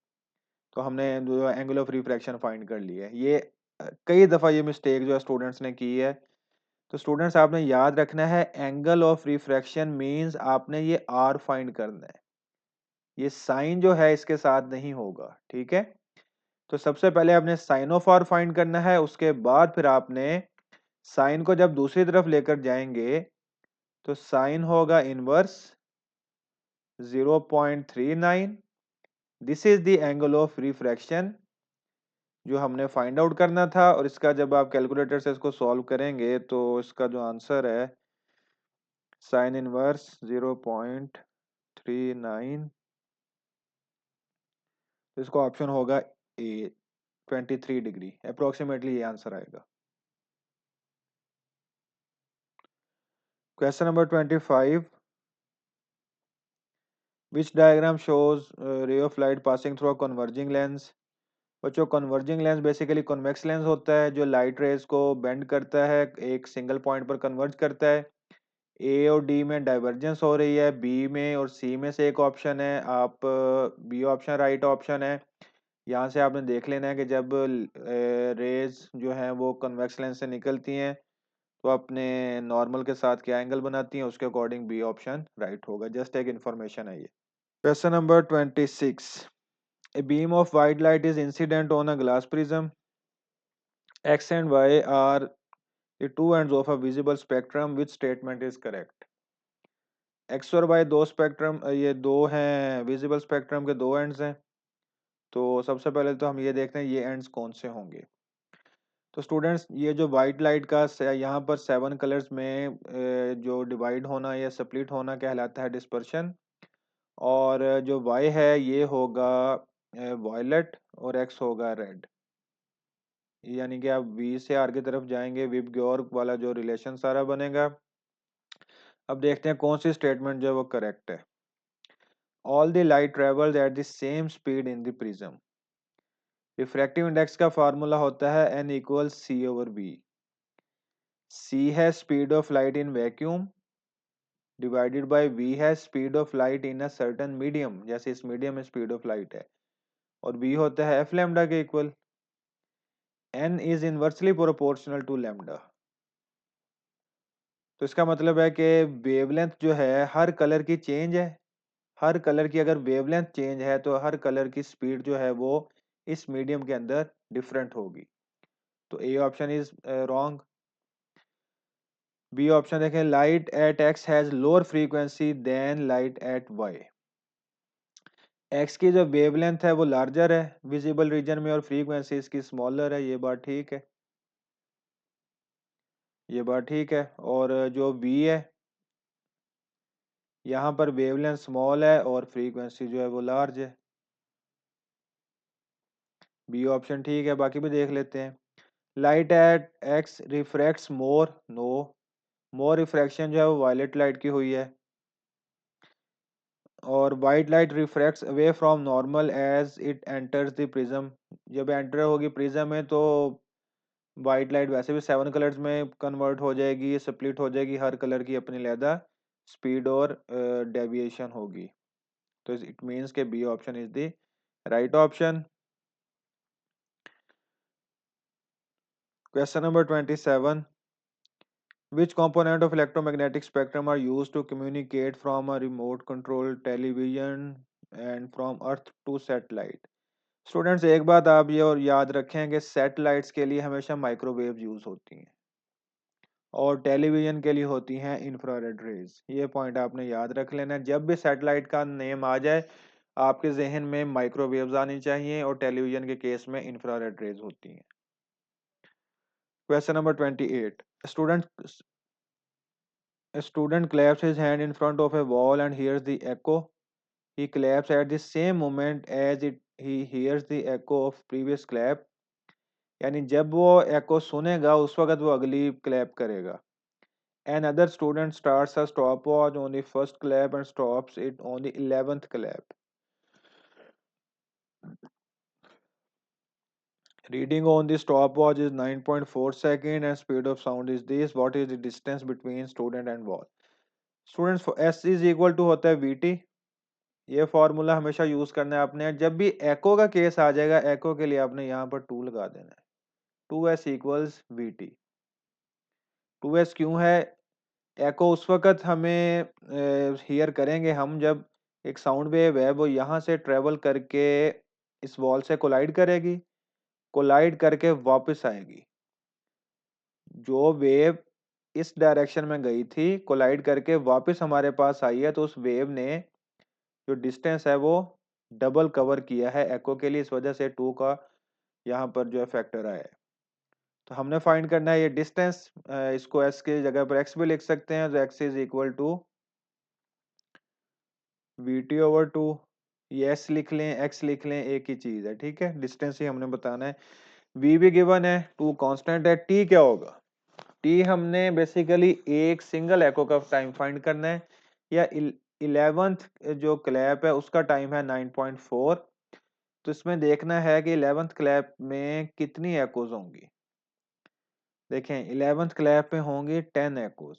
तो हमने जो एंगल ऑफ रिफ्रैक्शन फाइंड कर लिया है। ये कई दफ़ा ये मिस्टेक जो है स्टूडेंट्स ने की है। तो स्टूडेंट्स आपने याद रखना है, एंगल ऑफ रिफ्रैक्शन मींस आपने ये आर फाइंड करना है, ये साइन जो है इसके साथ नहीं होगा। ठीक है, तो सबसे पहले आपने साइन ऑफ आर फाइंड करना है, उसके बाद फिर आपने साइन को जब दूसरी तरफ लेकर जाएंगे तो साइन होगा inverse 0.39। This is the angle of refraction जो हमने फाइंड आउट करना था, और इसका जब आप कैलकुलेटर से इसको सॉल्व करेंगे तो इसका जो आंसर है साइन इनवर्स 0.39, तो इसका ऑप्शन होगा ए, 23 डिग्री अप्रोक्सीमेटली ये आंसर आएगा। Question number 25, which diagram shows ray of light passing through a converging lens? बच्चों, converging lens basically convex lens होता है जो लाइट रेज को बेंड करता है, एक सिंगल पॉइंट पर कन्वर्ज करता है। ए और डी में डाइवर्जेंस हो रही है, बी में और सी में से एक ऑप्शन है, आप बी ऑप्शन राइट ऑप्शन है। यहाँ से आपने देख लेना है कि जब रेज जो है वो कन्वेक्स लेंस से निकलती हैं तो अपने नॉर्मल के साथ क्या एंगल बनाती हैं, उसके अकॉर्डिंग बी ऑप्शन राइट होगा। जस्ट एक इन्फॉर्मेशन है ये। Question number 26, a beam of white light is incident on a glass prism. X and Y are the two ends of a visible spectrum. Which statement is correct? X और Y दो spectrum, ये दो हैं visible spectrum के दो ends हैं। तो सबसे पहले तो हम ये देखते हैं ये एंड्स कौन से होंगे। तो स्टूडेंट्स, ये जो वाइट लाइट का यहाँ पर 7 कलर्स में जो डिवाइड होना या स्प्लिट होना कहलाता है डिस्पर्शन, और जो Y है ये होगा वायलेट और X होगा रेड। यानी कि आप वी से आर की तरफ जाएंगे, विप ग्योर वाला जो रिलेशन सारा बनेगा। अब देखते हैं कौन सी स्टेटमेंट जो है वो करेक्ट है। All the light travels at the same speed in the prism. Refractive index का फार्मूला होता है n equal C over v. C है speed of light in vacuum divided by v है speed of light in a certain medium, जैसे इस medium में speed of light है, और v होता है f लैम्डा के equal. n is inversely proportional to lambda. तो इसका मतलब है कि वेवलेंथ जो है हर कलर की चेंज है, हर कलर की अगर वेवलेंथ चेंज है तो हर कलर की स्पीड जो है वो इस मीडियम के अंदर डिफरेंट होगी। तो A option is wrong. B option देखें, light at X has lower frequency than light at Y. X की जो वेवलेंथ है वो लार्जर है विजिबल रीजन में और फ्रीक्वेंसी इसकी स्मॉलर है, ये बात ठीक है, ये बात ठीक है। और जो बी है यहाँ पर वेवलेंथ स्मॉल है और फ्रीक्वेंसी जो है वो लार्ज है, बी ऑप्शन ठीक है। बाकी भी देख लेते हैं। Light at X refracts more, no, more refraction जो है वो वायलेट लाइट की हुई है। और white light refracts away from normal as it enters the prism. जब एंटर होगी प्रिज्म में तो वाइट लाइट वैसे भी 7 कलर्स में कन्वर्ट हो जाएगी, स्प्लिट हो जाएगी, हर कलर की अपनी अलहदा स्पीड और डेविएशन होगी। तो इट मीन्स के B option is the right option. Question number 27, which component of electromagnetic spectrum are used to communicate from a remote control television and from earth to satellite? Students एक बात आप ये और याद रखें कि सैटेलाइट्स के लिए हमेशा माइक्रोवेव यूज होती हैं और टेलीविजन के लिए होती हैं इंफ्रारेड रेज। ये पॉइंट आपने याद रख लेना है। जब भी सैटेलाइट का नेम आ जाए आपके जहन में माइक्रोवेव्स आनी चाहिए और टेलीविजन के केस में इंफ्रारेड रेज होती हैं। Question number 28, student a student claps his hand in front of a wall and hears the echo. He claps at the same moment as he hears the echo of previous clap. यानी जब वो echo सुनेगा उस वक्त वो अगली clap करेगा. Another student starts a stopwatch on the first clap and stops it on the 11th clap. Reading on the stopwatch is 9.4 seconds and speed of sound is this. What is the distance between student and wall? Students, S is equal to होता है VT. ये formula हमेशा use करना है आपने। जब भी एको का केस आ जाएगा एको के लिए आपने यहाँ पर 2 लगा देना है। 2s equals we T. 2s क्यों है? एको उस वक्त हमें हियर करेंगे हम जब एक साउंड वेव है वो यहाँ से ट्रेवल करके इस वॉल से कोलाइड करेगी, कोलाइड करके वापस आएगी। जो वेव इस डायरेक्शन में गई थी कोलाइड करके वापस हमारे पास आई है तो उस वेव ने जो डिस्टेंस है वो डबल कवर किया है एको के लिए, इस वजह से 2 का यहाँ पर जो है फैक्टर आया है। तो हमने फाइंड करना है ये डिस्टेंस। इसको एस की जगह पर एक्स भी लिख सकते हैं, तो X is equal to V T over 2। ये एस लिख लें एक्स लिख लें एक ही चीज है, ठीक है, डिस्टेंस ही हमने बताना है। वी भी गिवन है, 2 कांस्टेंट है, टी क्या होगा? टी हमने बेसिकली एक सिंगल एको का टाइम फाइंड करना है, या 11th जो क्लैप है उसका टाइम है 9.4। तो इसमें देखना है कि 11th क्लैप में कितनी एकोज होंगी। देखें 11th क्लैप में होंगी 10 एकोज।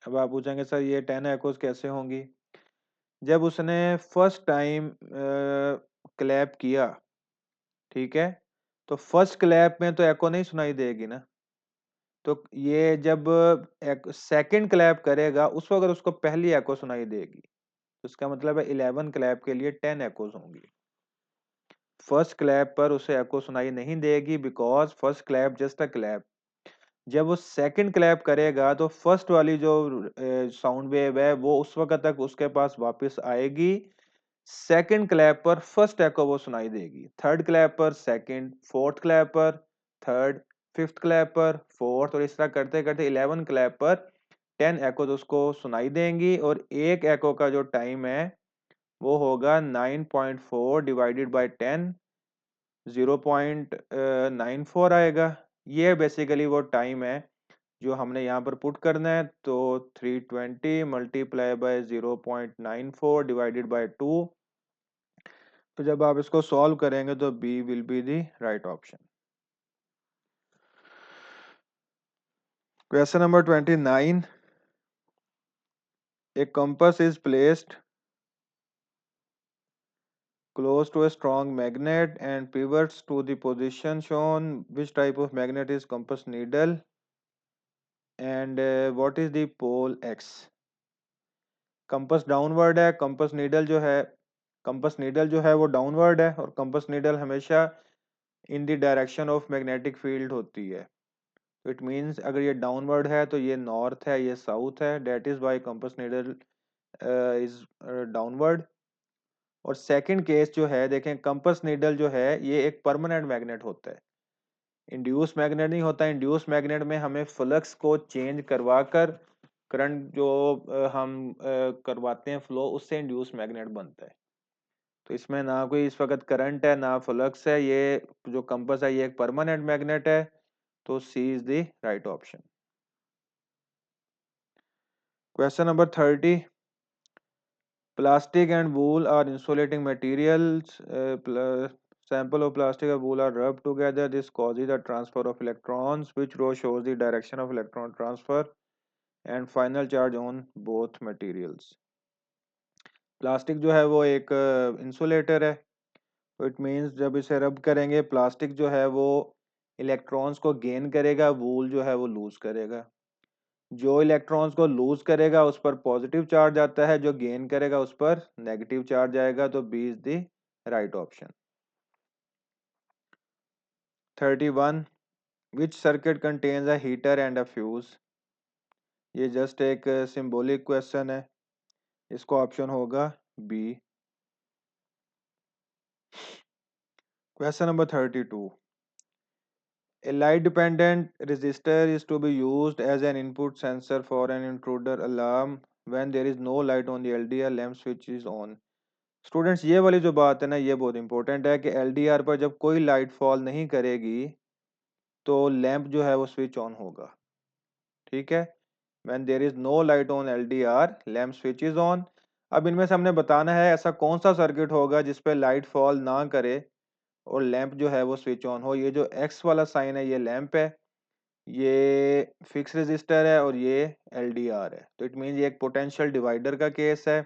अब आप पूछेंगे सर ये 10 एकोज कैसे होंगी? जब उसने फर्स्ट टाइम क्लैप किया, ठीक है, तो फर्स्ट क्लैप में तो एको नहीं सुनाई देगी ना। तो ये जब सेकंड क्लैप करेगा उस वक्त उसको पहली एको सुनाई देगी। तो इसका मतलब है 11 क्लैप के लिए 10 एकोज होंगी। फर्स्ट क्लैप पर उसे एको सुनाई नहीं देगी because first clap just a clap. जब वो सेकंड क्लैप करेगा तो फर्स्ट वाली जो साउंड वेव है वो उस वक्त तक उसके पास वापस आएगी। सेकंड क्लैप पर फर्स्ट एको वो सुनाई देगी, थर्ड क्लैप पर सेकंड, फोर्थ क्लैप पर थर्ड, फिफ्थ क्लैप पर फोर्थ, और इस तरह करते करते 11 क्लैप पर 10 एको तो उसको सुनाई देंगी। और एक एको का जो टाइम है वो होगा 9.4 डिवाइडेड बाई 10, 0.94 आएगा। ये बेसिकली वो टाइम है जो हमने यहाँ पर पुट करना है, तो 320 मल्टीप्लाई बाय 0.94 डिवाइडेड बाय 2। तो जब आप इसको सॉल्व करेंगे तो B will be the right option. Question number 29, a compass is placed close to a strong magnet and pivots to the position shown. Which type of magnet is compass needle and what is the pole x? Compass downward है, compass needle जो है वो downward है, और compass needle हमेशा in the direction of magnetic field होती है। It means अगर ये डाउनवर्ड है तो ये नॉर्थ है, ये साउथ है, that is why compass needle is downward. और सेकंड केस जो है, देखें कंपस नीडल जो है ये एक परमानेंट मैग्नेट होता है, इंड्यूस मैग्नेट नहीं होता। इंड्यूस मैग्नेट में हमें फ्लक्स को चेंज करवा कर करंट जो हम करवाते हैं फ्लो, उससे इंड्यूस मैग्नेट बनता है। तो इसमें ना कोई इस वक्त करंट है ना फ्लक्स है, ये जो कंपस है ये एक परमानेंट मैग्नेट है। तो C is the right option. Question number 30, plastic and wool are insulating materials. Sample of plastic and wool are rubbed together. This causes a transfer of electrons. Which row shows the direction of electron transfer and final charge on both materials? Plastic जो है वो एक insulator है, तो it means जब इसे रब करेंगे प्लास्टिक जो है वो इलेक्ट्रॉन्स को गेन करेगा, वूल जो है वो लूज करेगा। जो इलेक्ट्रॉन्स को लूज करेगा उस पर पॉजिटिव चार्ज आता है, जो गेन करेगा उस पर नेगेटिव चार्ज आएगा। तो B is the right option. 31, which circuit contains a heater and a fuse? ये जस्ट एक सिंबॉलिक क्वेश्चन है, इसको ऑप्शन होगा B. Question number 32, a light dependent resistor is to be used as an input sensor for an intruder alarm when there is no light on the LDR lamp switch is on. Students ये वाली जो बात है ना ये बहुत important है कि LDR पर जब कोई लाइट फॉल नहीं करेगी तो लैंप जो है वो स्विच ऑन होगा। ठीक है, when there is no light on LDR lamp switch is on। अब इनमें से हमने बताना है ऐसा कौन सा सर्किट होगा जिसपे लाइट फॉल ना करे और लैंप जो है वो स्विच ऑन हो। ये जो एक्स वाला साइन है ये लैंप है, ये फिक्स रेजिस्टर है और ये LDR है। तो इट मीन ये एक पोटेंशियल डिवाइडर का केस है।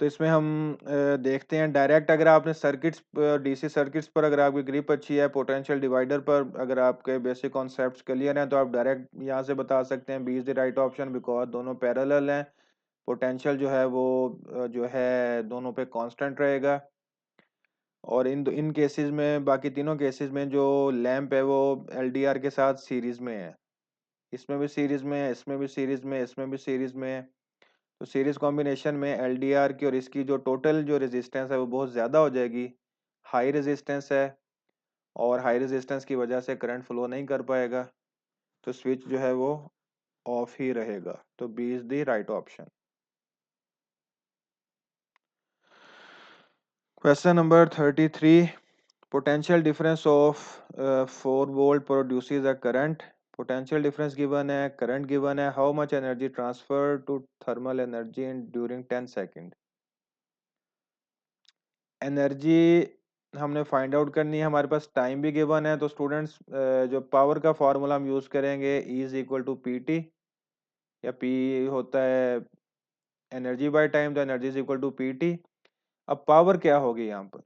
तो इसमें हम देखते हैं डायरेक्ट, अगर आपने सर्किट्स DC सर्किट्स पर अगर आपकी ग्रिप अच्छी है, पोटेंशियल डिवाइडर पर अगर आपके बेसिक कॉन्सेप्ट्स क्लियर हैं, तो आप डायरेक्ट यहाँ से बता सकते हैं B is the right option, because दोनों पैरेलल हैं। पोटेंशियल जो है वो जो है दोनों पे कांस्टेंट रहेगा। और इन केसेस में, बाकी तीनों केसेस में जो लैंप है वो LDR के साथ सीरीज में है। इसमें भी सीरीज में है, इसमें भी सीरीज में, इसमें भी सीरीज में है। तो सीरीज कॉम्बिनेशन में LDR की और इसकी जो टोटल जो रेजिस्टेंस है वो बहुत ज़्यादा हो जाएगी, हाई रेजिस्टेंस है, और हाई रेजिस्टेंस की वजह से करंट फ्लो नहीं कर पाएगा। तो स्विच जो है वो ऑफ ही रहेगा। तो B is the right option. Question number 33, potential difference of 4 volt produces a current. Potential difference given है, करंट गिवन है, how much energy transfer to thermal energy in during 10 second. Energy हमने find out करनी है, हमारे पास time भी given है। तो students जो पावर का फॉर्मूला हम यूज करेंगे E is equal to PT, या P होता है एनर्जी बाय टाइम, तो energy is equal to PT। अब पावर क्या होगी यहाँ पर,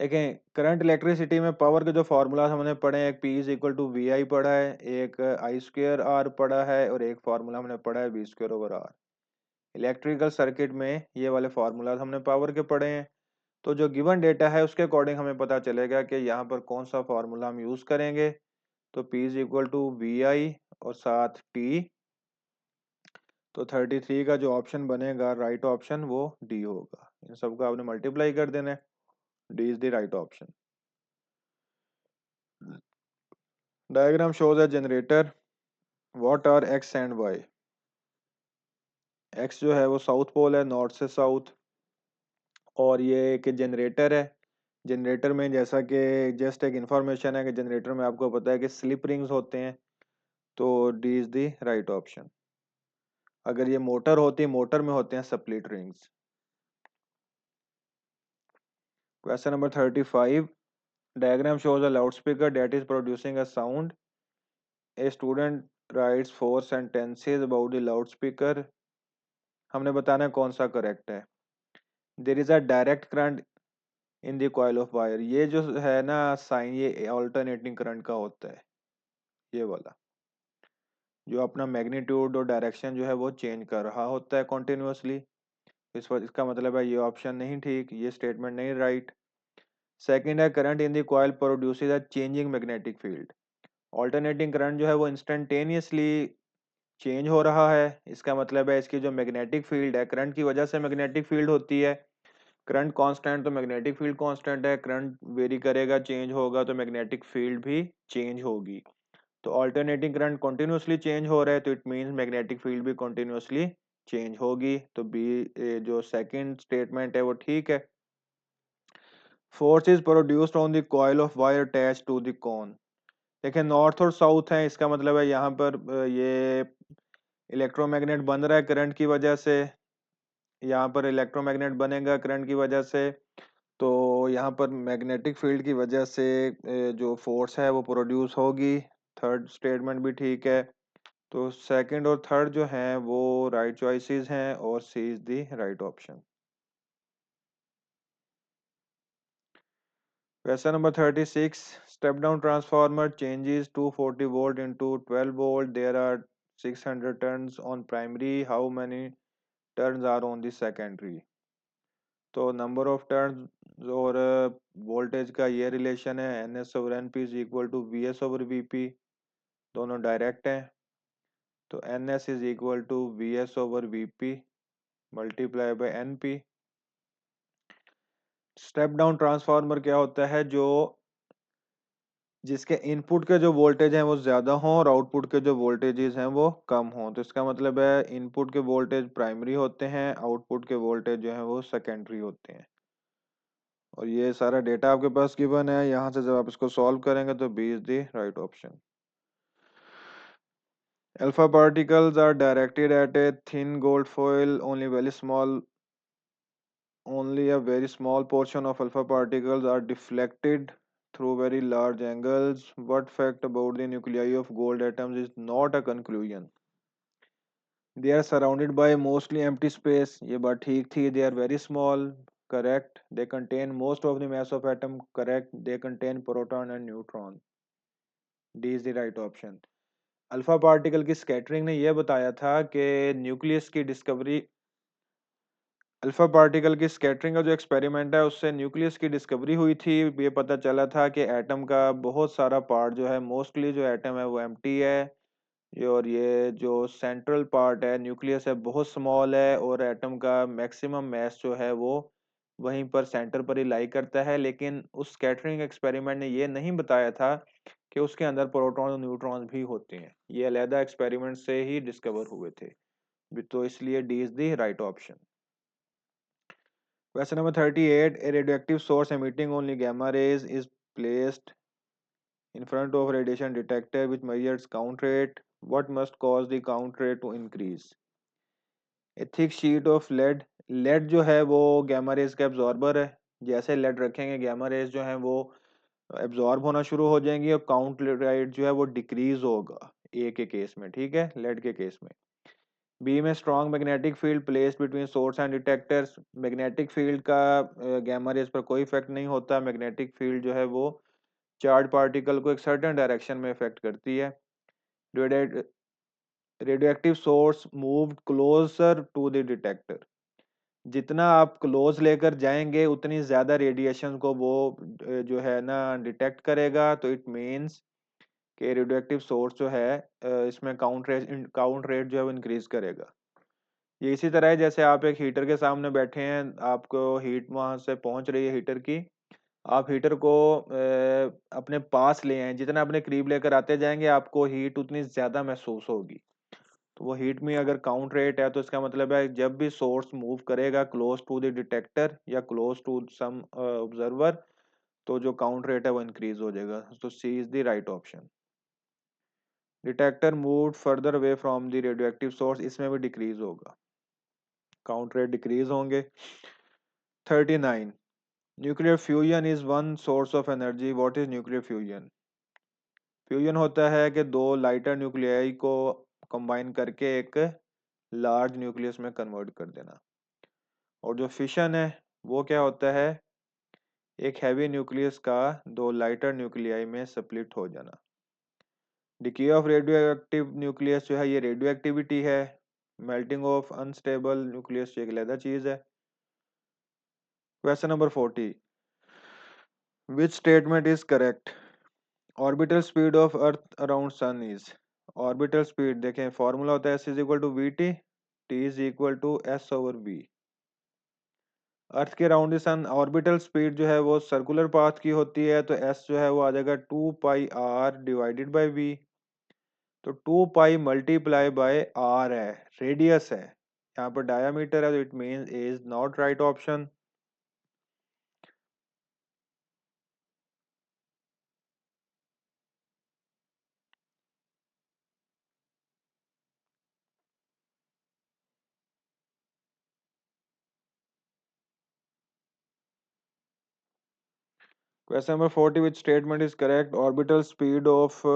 देखें करंट इलेक्ट्रिसिटी में पावर के जो फॉर्मूला हमने पढ़े हैं, एक P is equal to VI पढ़ा है, एक I² R पढ़ा है, और एक फार्मूला हमने पढ़ा है V²/R। इलेक्ट्रिकल सर्किट में ये वाले फार्मूला हमने पावर के पढ़े हैं। तो जो गिवन डेटा है उसके अकॉर्डिंग हमें पता चलेगा कि यहाँ पर कौन सा फॉर्मूला हम यूज करेंगे। तो P is equal to VI और साथ T। तो 33 का जो ऑप्शन बनेगा राइट ऑप्शन वो D होगा। इन सबको आपने मल्टीप्लाई कर देना है, D is the right option. Diagram shows a generator, what are X and Y। X जो है वो साउथ पोल है, नॉर्थ से साउथ, और ये एक जनरेटर है जनरेटर में जैसा कि जस्ट एक इंफॉर्मेशन है कि जनरेटर में आपको पता है कि स्लिप रिंग्स होते हैं, तो D is the right option. अगर ये मोटर होती, मोटर में होते हैं split rings. Question number 35, diagram shows a loudspeaker that is producing a sound. A student writes four sentences about the loudspeaker. हमने बताना है कौन सा करेक्ट है। There is a direct current in the coil of wire, ये जो है ना साइन, ये ऑल्टरनेटिंग करंट का होता है, ये वाला जो अपना मैग्नीट्यूड और डायरेक्शन जो है वो चेंज कर रहा होता है कॉन्टिन्यूसली। इसका मतलब है ये ऑप्शन नहीं ठीक, ये स्टेटमेंट नहीं राइट। सेकंड है current in the coil produces a changing magnetic field. Alternating current जो है वो इंस्टेंटेनियसली चेंज हो रहा है, इसका मतलब है इसकी जो मैग्नेटिक फील्ड है, करंट की वजह से मैग्नेटिक फील्ड होती है। करंट कांस्टेंट तो मैग्नेटिक फील्ड कांस्टेंट है, करंट वेरी करेगा, चेंज होगा, तो मैग्नेटिक फील्ड भी चेंज होगी। तो ऑल्टरनेटिंग करंट कंटिन्यूअसली चेंज हो रहा है, तो इट मींस मैग्नेटिक फील्ड भी कंटिन्यूअसली चेंज होगी। तो बी जो सेकंड स्टेटमेंट है वो ठीक है। Force is produced on the coil of wire attach to the cone. देखिए नॉर्थ और साउथ है, इसका मतलब है यहाँ पर ये इलेक्ट्रोमैग्नेट बन रहा है करंट की वजह से, यहाँ पर इलेक्ट्रोमैग्नेट बनेगा करंट की वजह से, तो यहाँ पर मैग्नेटिक फील्ड की वजह से जो फोर्स है वो प्रोड्यूस होगी। थर्ड स्टेटमेंट भी ठीक है। तो सेकंड और थर्ड जो हैं वो राइट चॉइसेस हैं और C is the right option. Question number 36, step down transformer changes 240 volt into 12 volt, there are 600 turns on primary, how many turns are on the secondary. तो नंबर ऑफ टर्न्स और voltage का ये relation है, N S over N P is equal to V S over V P, दोनों direct हैं। तो N S is equal to V S over V P multiply by N P. Step down transformer क्या होता है, जो जिसके input के जो वोल्टेज हैं वो ज्यादा हों और आउटपुट के जो वोल्टेजेस हैं वो कम हों। तो इसका मतलब है इनपुट के वोल्टेज प्राइमरी होते हैं, आउटपुट के वोल्टेज जो हैं वो सेकेंडरी होते हैं। और ये सारा डेटा आपके पास गिवन है, यहाँ से जब आप इसको सॉल्व करेंगे तो B is the right option. Alpha particles are directed at a thin gold foil. Only a very small portion of alpha particles are deflected through very large angles. What fact about the nuclei of gold atoms is not a conclusion? They are surrounded by mostly empty space. ये बात ठीक थी. They are very small. Correct. They contain most of the mass of atom. Correct. They contain proton and neutron. D is the right option. Alpha particle की scattering ने यह बताया था कि न्यूक्लियस की डिस्कवरी, अल्फा पार्टिकल की scattering का जो एक्सपेरिमेंट है उससे न्यूक्लियस की डिस्कवरी हुई थी। ये पता चला था कि एटम का बहुत सारा पार्ट जो है, मोस्टली जो एटम है वो एम्प्टी है। और ये जो सेंट्रल पार्ट है न्यूक्लियस है बहुत स्मॉल है, और एटम का मैक्सिमम मैस जो है वो वहीं पर सेंटर पर ही लाई करता है। लेकिन उस स्कैटरिंग एक्सपेरिमेंट ने ये नहीं बताया था कि उसके अंदर प्रोटॉन और न्यूट्रॉन भी होते हैं। ये अलहदा एक्सपेरिमेंट से ही डिस्कवर हुए थे। तो इसलिए D is the right option. Question number 38. A radioactive source emitting only gamma rays is placed in front of radiation detector which measures count rate. What must cause the count rate to increase? A thick sheet of lead. Lead जो है वो gamma raise का absorber है। जैसे lead रखेंगे gamma raise जो है वो एब्जॉर्ब होना शुरू हो जाएंगी और काउंट रेट जो है वो डिक्रीज होगा ए के केस में, ठीक है, लेड के केस में। बी में strong magnetic field placed between source and detectors. Magnetic field का गैमा रेज पर कोई इफेक्ट नहीं होता। मैग्नेटिक फील्ड जो है वो चार्ज पार्टिकल को एक सर्टेन डायरेक्शन में इफेक्ट करती है। Radioactive source moved closer to the detector. जितना आप क्लोज लेकर जाएंगे उतनी ज्यादा रेडिएशन को वो जो है ना डिटेक्ट करेगा। तो इट मींस कि रेडियोएक्टिव सोर्स जो है इसमें काउंट रेट जो है वो इंक्रीज करेगा। ये इसी तरह है जैसे आप एक हीटर के सामने बैठे हैं, आपको हीट वहां से पहुंच रही है हीटर की, आप हीटर को अपने पास ले आए, जितना अपने करीब लेकर आते जाएंगे आपको हीट उतनी ज्यादा महसूस होगी। तो वो हीट में अगर काउंट रेट है तो इसका मतलब है जब भी सोर्स मूव करेगा क्लोज टू द डिटेक्टर या क्लोज टू सम ऑब्जर्वर, तो जो काउंट रेट है वो इंक्रीज हो जाएगा, तो C is the right option. Detector move further away from the radioactive source, इसमें भी डिक्रीज होगा, काउंट रेट डिक्रीज होंगे। 39, nuclear fusion is one source of energy, what is nuclear fusion? Fusion होता है कि दो लाइटर न्यूक्लियाई को combine करके एक लार्ज न्यूक्लियस में कन्वर्ट कर देना। और जो फिशन है वो क्या होता है? एक हैवी न्यूक्लियस का दो लाइटर न्यूक्लियाई में स्प्लिट हो जाना। डिके ऑफ रेडियो न्यूक्लियस जो है ये रेडियो एक्टिविटी है। मेल्टिंग ऑफ अनस्टेबल न्यूक्लियस एक अलग चीज है। Question number 40, which statement is correct? Orbital speed of earth around sun is, orbital speed देखें फॉर्मूला होता है S is equal to V T, T is equal to S over V. Earth के around the sun orbital speed जो है वो circular path की होती है, तो एस जो है वो आ जाएगा 2 pi R divided by V. तो 2 पाई मल्टीप्लाई बाय आर है, रेडियस है, यहाँ पर डायामीटर है, तो it means is not right option. Question number 40, which statement is correct? Orbital speed of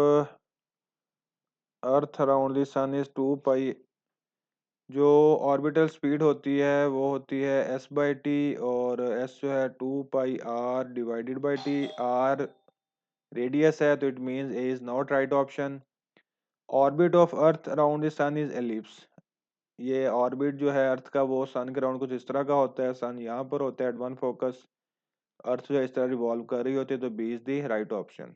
earth around the sun is 2 pi, जो orbital speed होती है वो होती है एस बाई टी, और एस जो है 2 pi R divided by T, R radius है, तो it means A is not right option. Orbit of earth around the sun is ellipse, ये ऑर्बिट जो है अर्थ का वो सन के अराउंड कुछ इस तरह का होता है, सन यहाँ पर होता है एट वन फोकस, अर्थ जो है इस तरह रिवॉल्व कर रही होती है, तो B is the right option.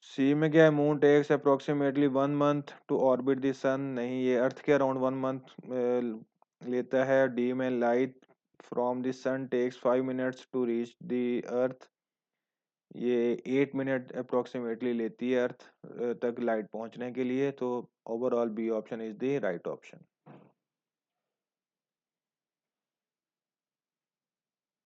C में क्या है? Moon takes approximately 1 month to orbit the sun, नहीं ये अर्थ के अराउंड 1 मंथ लेता है। डी में light from the sun takes 5 minutes to reach the earth, ये 8 मिनट अप्रोक्सीमेटली लेती है अर्थ तक लाइट पहुंचने के लिए, तो overall B option is the right option.